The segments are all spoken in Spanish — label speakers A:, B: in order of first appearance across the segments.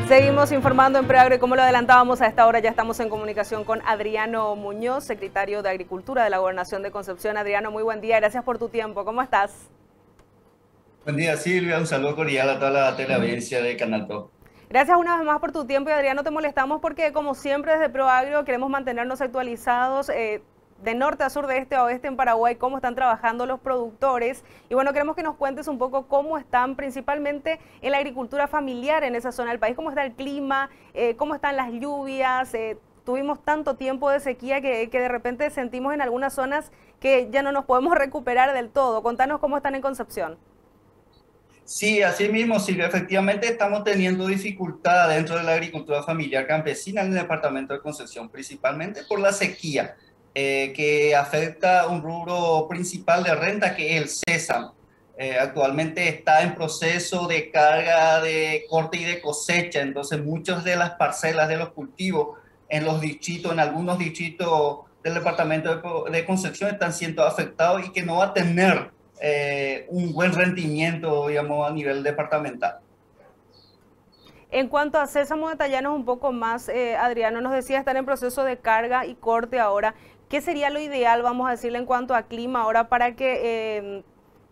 A: Seguimos informando en Preagro y como lo adelantábamos a esta hora ya estamos en comunicación con Adriano Muñoz, secretario de Agricultura de la Gobernación de Concepción. Adriano, muy buen día, gracias por tu tiempo. ¿Cómo estás?
B: Buen día, Silvia. Un saludo cordial a toda la teleaudiencia de Canal 2.
A: Gracias una vez más por tu tiempo y Adriano, te molestamos porque como siempre desde Proagro queremos mantenernos actualizados de norte a sur, de este a oeste en Paraguay, cómo están trabajando los productores. Y bueno, queremos que nos cuentes un poco cómo están principalmente en la agricultura familiar en esa zona del país, cómo está el clima, cómo están las lluvias. Tuvimos tanto tiempo de sequía que de repente sentimos en algunas zonas que ya no nos podemos recuperar del todo. Contanos cómo están en Concepción.
B: Sí, así mismo, Silvia. Efectivamente, estamos teniendo dificultad dentro de la agricultura familiar campesina en el departamento de Concepción, principalmente por la sequía, que afecta un rubro principal de renta, que es el sésamo. Actualmente está en proceso de carga de corte y de cosecha, entonces muchas de las parcelas de los cultivos en los distritos, en algunos distritos del departamento de Concepción están siendo afectados y que no va a tener un buen rendimiento, digamos, a nivel departamental.
A: En cuanto a Sésamo, detallanos un poco más, Adriano, nos decía estar en proceso de carga y corte ahora. ¿Qué sería lo ideal, vamos a decirle, en cuanto a clima ahora para que,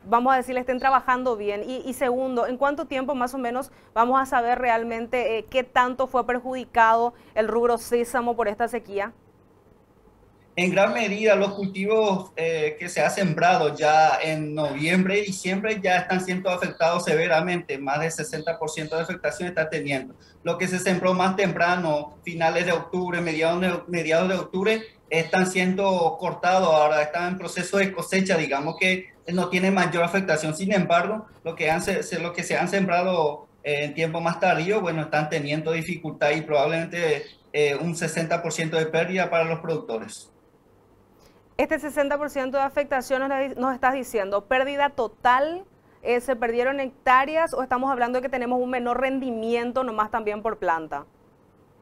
A: vamos a decirle, estén trabajando bien? Y segundo, ¿en cuánto tiempo más o menos vamos a saber realmente qué tanto fue perjudicado el rubro Sésamo por esta sequía?
B: En gran medida, los cultivos que se han sembrado ya en noviembre y diciembre ya están siendo afectados severamente. Más del 60% de afectación está teniendo. Lo que se sembró más temprano, finales de octubre, mediados de octubre, están siendo cortados. Ahora están en proceso de cosecha. Digamos que no tiene mayor afectación. Sin embargo, lo que se han sembrado en tiempo más tardío, bueno, están teniendo dificultad y probablemente un 60% de pérdida para los productores.
A: Este 60% de afectación nos estás diciendo, pérdida total, ¿se perdieron hectáreas o estamos hablando de que tenemos un menor rendimiento nomás también por planta?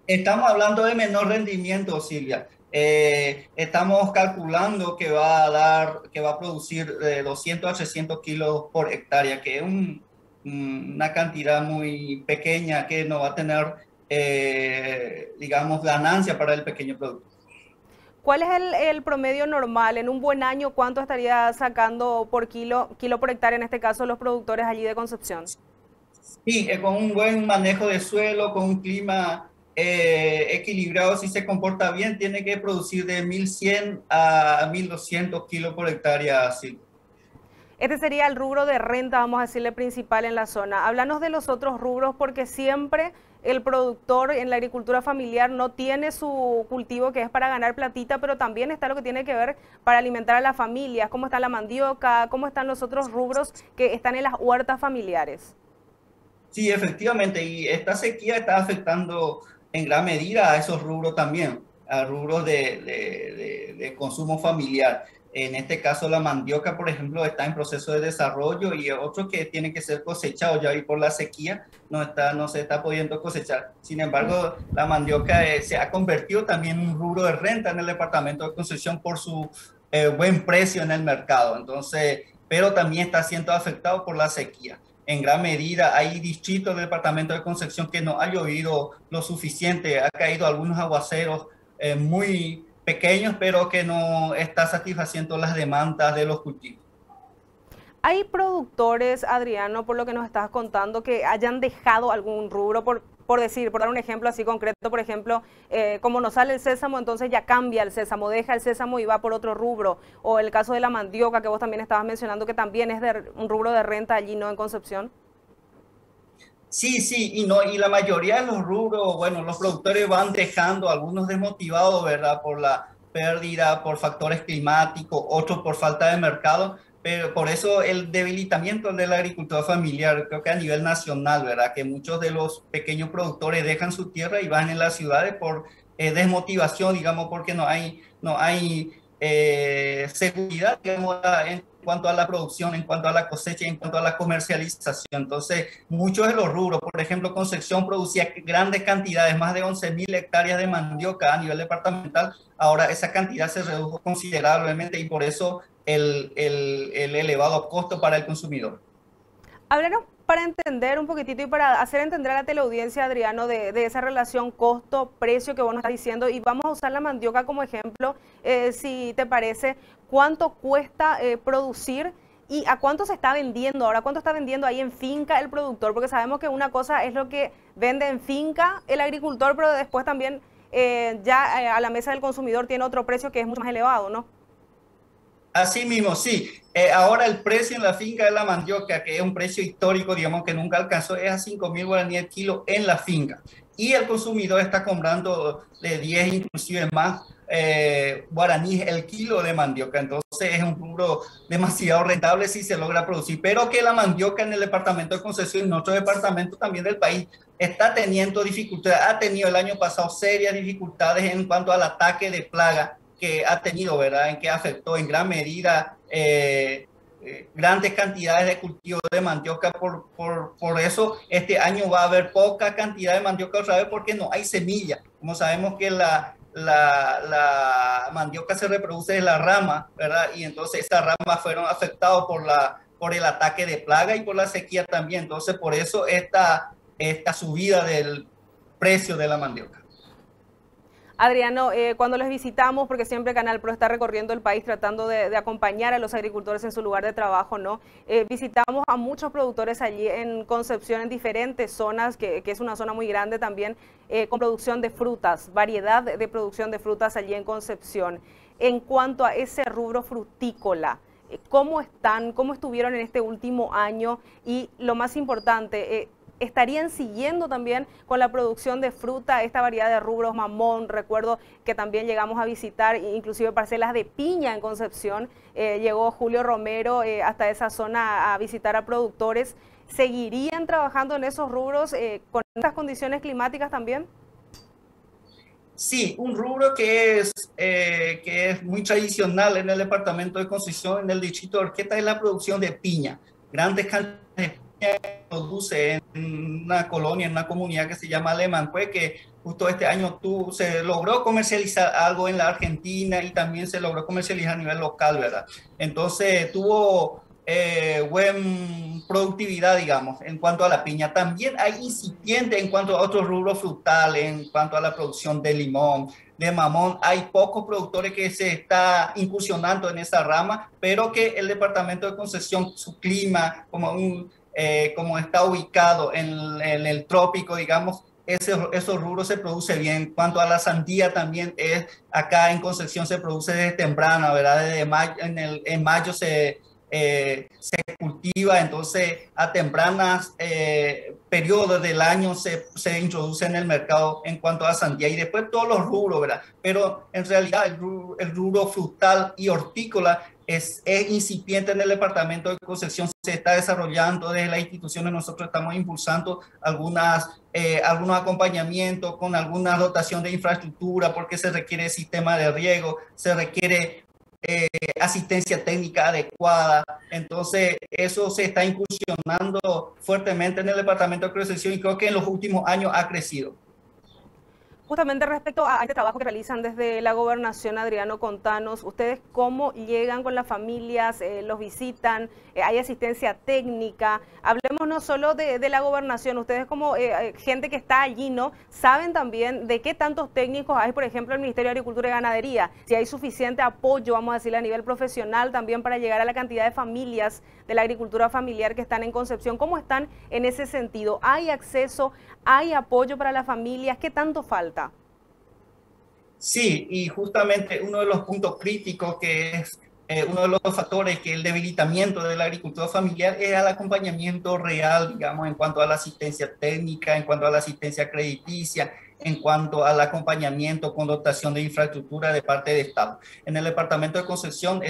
B: Estamos hablando de menor rendimiento, Silvia. Estamos calculando que va a producir 200 a 300 kilos por hectárea, que es una cantidad muy pequeña que no va a tener, digamos, ganancia para el pequeño productor.
A: ¿Cuál es el promedio normal? En un buen año, ¿cuánto estaría sacando por kilo por hectárea, en este caso, los productores allí de Concepción?
B: Sí, con un buen manejo de suelo, con un clima equilibrado, si se comporta bien, tiene que producir de 1.100 a 1.200 kilos por hectárea. Sí.
A: Este sería el rubro de renta, vamos a decirle, principal en la zona. Háblanos de los otros rubros porque siempre el productor en la agricultura familiar no tiene su cultivo que es para ganar platita, pero también está lo que tiene que ver para alimentar a las familias. ¿Cómo está la mandioca? ¿Cómo están los otros rubros que están en las huertas familiares?
B: Sí, efectivamente, y esta sequía está afectando en gran medida a esos rubros también, a rubros de consumo familiar. En este caso, la mandioca, por ejemplo, está en proceso de desarrollo y otro que tiene que ser cosechado ya y por la sequía no se está pudiendo cosechar. Sin embargo, la mandioca se ha convertido también en un rubro de renta en el departamento de Concepción por su buen precio en el mercado. Entonces, pero también está siendo afectado por la sequía en gran medida. Hay distritos del departamento de Concepción que no ha llovido lo suficiente, ha caído algunos aguaceros muy pequeños, pero que no está satisfaciendo las demandas de los cultivos.
A: ¿Hay productores, Adriano, por lo que nos estás contando, que hayan dejado algún rubro, por decir, por dar un ejemplo así concreto, por ejemplo, como no sale el sésamo, entonces ya cambia el sésamo, deja el sésamo y va por otro rubro? O el caso de la mandioca, que vos también estabas mencionando, que también es de un rubro de renta allí, ¿no? En Concepción.
B: Sí, sí, y no, y la mayoría de los rubros, bueno, los productores van dejando, algunos desmotivados, ¿verdad? Por la pérdida, por factores climáticos, otros por falta de mercado, pero por eso el debilitamiento de la agricultura familiar, creo que a nivel nacional, ¿verdad? Que muchos de los pequeños productores dejan su tierra y van en las ciudades por desmotivación, digamos, porque no hay seguridad, digamos, en cuanto a la producción, en cuanto a la cosecha, en cuanto a la comercialización. Entonces, muchos de los rubros, por ejemplo, Concepción producía grandes cantidades, más de 11.000 hectáreas de mandioca a nivel departamental. Ahora esa cantidad se redujo considerablemente y por eso el elevado costo para el consumidor.
A: para entender un poquitito y para hacer entender a la teleaudiencia, Adriano, de esa relación costo-precio que vos nos estás diciendo, y vamos a usar la mandioca como ejemplo, si te parece, ¿cuánto cuesta producir y a cuánto se está vendiendo ahora? ¿Cuánto está vendiendo ahí en finca el productor? Porque sabemos que una cosa es lo que vende en finca el agricultor, pero después también a la mesa del consumidor tiene otro precio que es mucho más elevado, ¿no?
B: Así mismo, sí. Ahora el precio en la finca de la mandioca, que es un precio histórico, digamos que nunca alcanzó, es a 5.000 guaraníes el kilo en la finca. Y el consumidor está comprando de 10, inclusive más, guaraníes el kilo de mandioca. Entonces es un rubro demasiado rentable si se logra producir. Pero que la mandioca en el departamento de Concepción y en otros departamentos también del país está teniendo dificultades. Ha tenido el año pasado serias dificultades en cuanto al ataque de plaga que ha tenido, ¿verdad? En que afectó en gran medida grandes cantidades de cultivo de mandioca. Por eso este año va a haber poca cantidad de mandioca otra vez porque no hay semilla. Como sabemos que la mandioca se reproduce en la rama, ¿verdad? Y entonces esas ramas fueron afectadas por el ataque de plaga y por la sequía también. Entonces por eso esta subida del precio de la mandioca.
A: Adriano, cuando les visitamos, porque siempre Canal Pro está recorriendo el país tratando de acompañar a los agricultores en su lugar de trabajo, ¿no? Visitamos a muchos productores allí en Concepción, en diferentes zonas, que es una zona muy grande también, con producción de frutas, variedad de producción de frutas allí en Concepción. En cuanto a ese rubro frutícola, ¿cómo están? ¿Cómo estuvieron en este último año? Y lo más importante, ¿estarían siguiendo también con la producción de fruta, esta variedad de rubros, mamón? Recuerdo que también llegamos a visitar inclusive parcelas de piña en Concepción. Llegó Julio Romero hasta esa zona a visitar a productores. ¿Seguirían trabajando en esos rubros con estas condiciones climáticas también?
B: Sí, un rubro que es muy tradicional en el departamento de Concepción, en el distrito de Horqueta, es la producción de piña. Grandes cantidades de piña produce en una colonia, en una comunidad que se llama Alemán, pues que justo este año se logró comercializar algo en la Argentina y también se logró comercializar a nivel local, ¿verdad? Entonces tuvo buena productividad, digamos, en cuanto a la piña. También hay incipiente en cuanto a otros rubros frutales, en cuanto a la producción de limón, de mamón. Hay pocos productores que se está incursionando en esa rama, pero que el departamento de Concepción, su clima, como está ubicado en el trópico, digamos, esos rubros se produce bien. En cuanto a la sandía también acá en Concepción se produce desde temprano, ¿verdad? Desde mayo, en mayo se cultiva, entonces a tempranas periodos del año se introduce en el mercado en cuanto a sandía y después todos los rubros, ¿verdad? Pero en realidad el rubro frutal y hortícola es incipiente en el departamento de Concepción, se está desarrollando desde las instituciones. Nosotros estamos impulsando algunos acompañamientos con alguna dotación de infraestructura porque se requiere sistema de riego, se requiere asistencia técnica adecuada. Entonces eso se está incursionando fuertemente en el departamento de Concepción y creo que en los últimos años ha crecido.
A: Justamente respecto a este trabajo que realizan desde la gobernación, Adriano, contanos, ¿ustedes cómo llegan con las familias, los visitan, hay asistencia técnica? Hablemos no solo de la gobernación, ustedes como gente que está allí, ¿no? Saben también de qué tantos técnicos hay, por ejemplo, el Ministerio de Agricultura y Ganadería, si hay suficiente apoyo, vamos a decir, a nivel profesional también para llegar a la cantidad de familias de la agricultura familiar que están en Concepción. ¿Cómo están en ese sentido? ¿Hay acceso? ¿Hay apoyo para las familias? ¿Qué tanto falta?
B: Sí, y justamente uno de los puntos críticos que es uno de los factores que el debilitamiento de la agricultura familiar es el acompañamiento real, digamos, en cuanto a la asistencia técnica, en cuanto a la asistencia crediticia, en cuanto al acompañamiento con dotación de infraestructura de parte del Estado. En el departamento de Concepción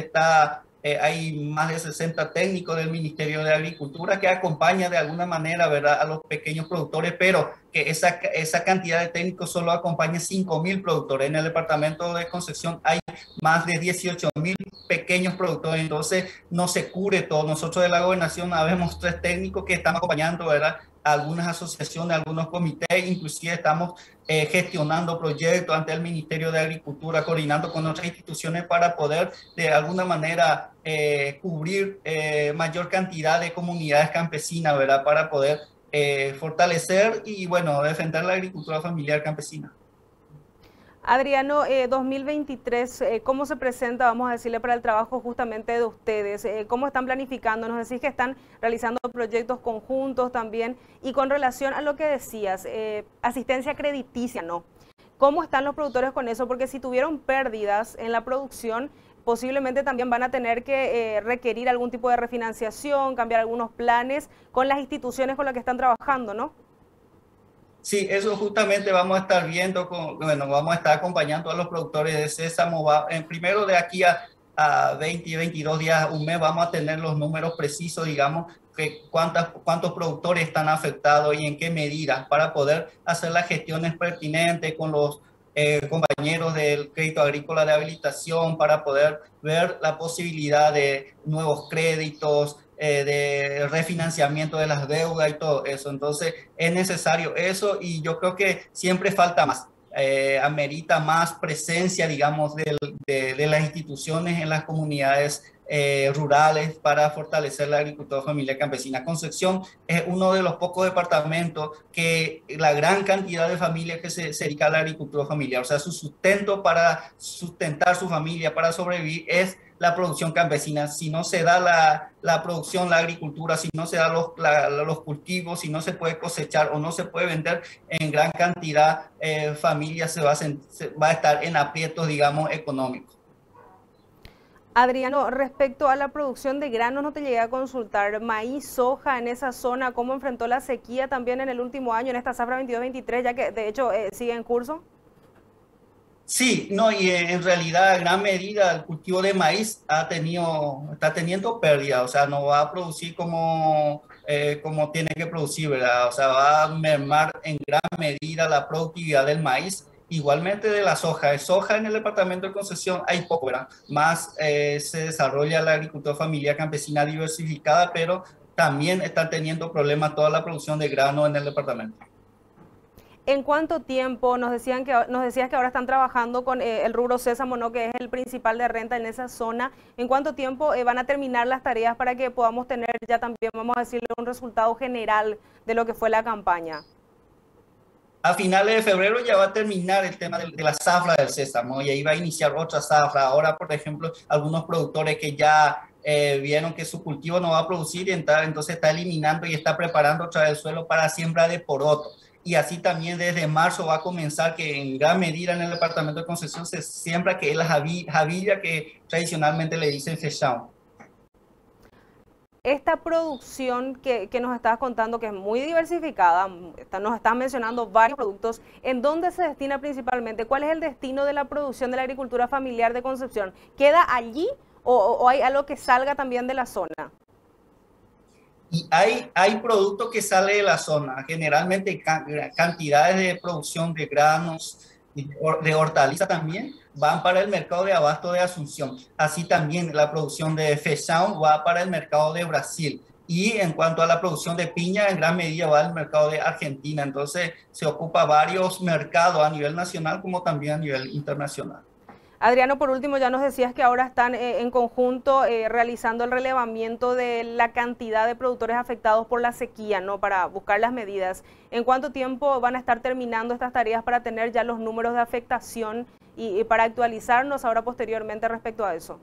B: hay más de 60 técnicos del Ministerio de Agricultura que acompañan de alguna manera, ¿verdad?, a los pequeños productores, pero que esa cantidad de técnicos solo acompaña 5.000 productores. En el departamento de Concepción hay más de 18.000 pequeños productores, entonces no se cubre todo. Nosotros de la gobernación habemos 3 técnicos que están acompañando, ¿verdad?, algunas asociaciones, algunos comités, inclusive estamos gestionando proyectos ante el Ministerio de Agricultura, coordinando con otras instituciones para poder de alguna manera cubrir mayor cantidad de comunidades campesinas, ¿verdad?, para poder fortalecer y, bueno, defender la agricultura familiar campesina.
A: Adriano, 2023, ¿cómo se presenta, vamos a decirle, para el trabajo justamente de ustedes? ¿Cómo están planificando? Nos decís que están realizando proyectos conjuntos también. Y con relación a lo que decías, asistencia crediticia, ¿no? ¿Cómo están los productores con eso? Porque si tuvieron pérdidas en la producción, posiblemente también van a tener que requerir algún tipo de refinanciación, cambiar algunos planes con las instituciones con las que están trabajando, ¿no?
B: Sí, eso justamente vamos a estar viendo, bueno, vamos a estar acompañando a los productores de sésamo. Primero de aquí a 20, 22 días, un mes, vamos a tener los números precisos, digamos, que cuántos productores están afectados y en qué medidas para poder hacer las gestiones pertinentes con los compañeros del crédito agrícola de habilitación para poder ver la posibilidad de nuevos créditos, de refinanciamiento de las deudas y todo eso. Entonces es necesario eso y yo creo que siempre falta más. Amerita más presencia, digamos, de las instituciones en las comunidades rurales para fortalecer la agricultura familiar campesina. Concepción es uno de los pocos departamentos que la gran cantidad de familias que se dedica a la agricultura familiar, o sea, su sustento para sustentar su familia, para sobrevivir, es la producción campesina. Si no se da la producción, la agricultura, si no se dan los cultivos, si no se puede cosechar o no se puede vender en gran cantidad, familias se va a estar en aprietos, digamos, económicos.
A: Adriano, respecto a la producción de granos, no te llegué a consultar, maíz, soja en esa zona, ¿cómo enfrentó la sequía también en el último año, en esta zafra 22-23, ya que de hecho sigue en curso?
B: Sí, no, y en realidad, en gran medida, el cultivo de maíz está teniendo pérdida, o sea, no va a producir como tiene que producir, ¿verdad? O sea, va a mermar en gran medida la productividad del maíz, igualmente de la soja. De soja en el departamento de Concepción hay poco, ¿verdad? Más se desarrolla la agricultura familiar campesina diversificada, pero también están teniendo problemas toda la producción de grano en el departamento.
A: ¿En cuánto tiempo nos decías que ahora están trabajando con el rubro sésamo, ¿no?, que es el principal de renta en esa zona? ¿En cuánto tiempo van a terminar las tareas para que podamos tener ya también, vamos a decirle, un resultado general de lo que fue la campaña?
B: A finales de febrero ya va a terminar el tema de la zafra del sésamo y ahí va a iniciar otra zafra. Ahora, por ejemplo, algunos productores que ya vieron que su cultivo no va a producir, entonces está eliminando y está preparando otra vez el suelo para siembra de poroto. Y así también desde marzo va a comenzar que en gran medida en el departamento de Concepción se siembra, que es la javilla que tradicionalmente le dicen fechao.
A: Esta producción que nos estabas contando, que es muy diversificada, nos estás mencionando varios productos, ¿en dónde se destina principalmente? ¿Cuál es el destino de la producción de la agricultura familiar de Concepción? ¿Queda allí o hay algo que salga también de la zona?
B: Y hay productos que salen de la zona, generalmente cantidades de producción de granos, de hortalizas también, van para el mercado de abasto de Asunción. Así también la producción de feijão va para el mercado de Brasil. Y en cuanto a la producción de piña, en gran medida va al mercado de Argentina. Entonces se ocupa varios mercados a nivel nacional como también a nivel internacional.
A: Adriano, por último, ya nos decías que ahora están en conjunto realizando el relevamiento de la cantidad de productores afectados por la sequía, ¿no?, para buscar las medidas. ¿En cuánto tiempo van a estar terminando estas tareas para tener ya los números de afectación y para actualizarnos ahora posteriormente respecto a eso?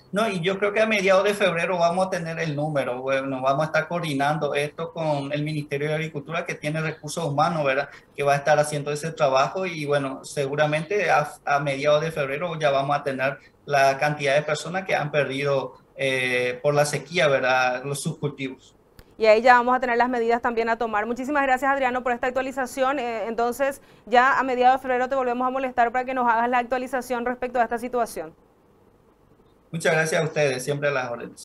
B: No, y yo creo que a mediados de febrero vamos a tener el número. Bueno, vamos a estar coordinando esto con el Ministerio de Agricultura, que tiene recursos humanos, ¿verdad?, que va a estar haciendo ese trabajo y bueno, seguramente a mediados de febrero ya vamos a tener la cantidad de personas que han perdido por la sequía, ¿verdad?, sus cultivos.
A: Y ahí ya vamos a tener las medidas también a tomar. Muchísimas gracias, Adriano, por esta actualización. Entonces, ya a mediados de febrero te volvemos a molestar para que nos hagas la actualización respecto a esta situación.
B: Muchas gracias a ustedes, siempre a las órdenes.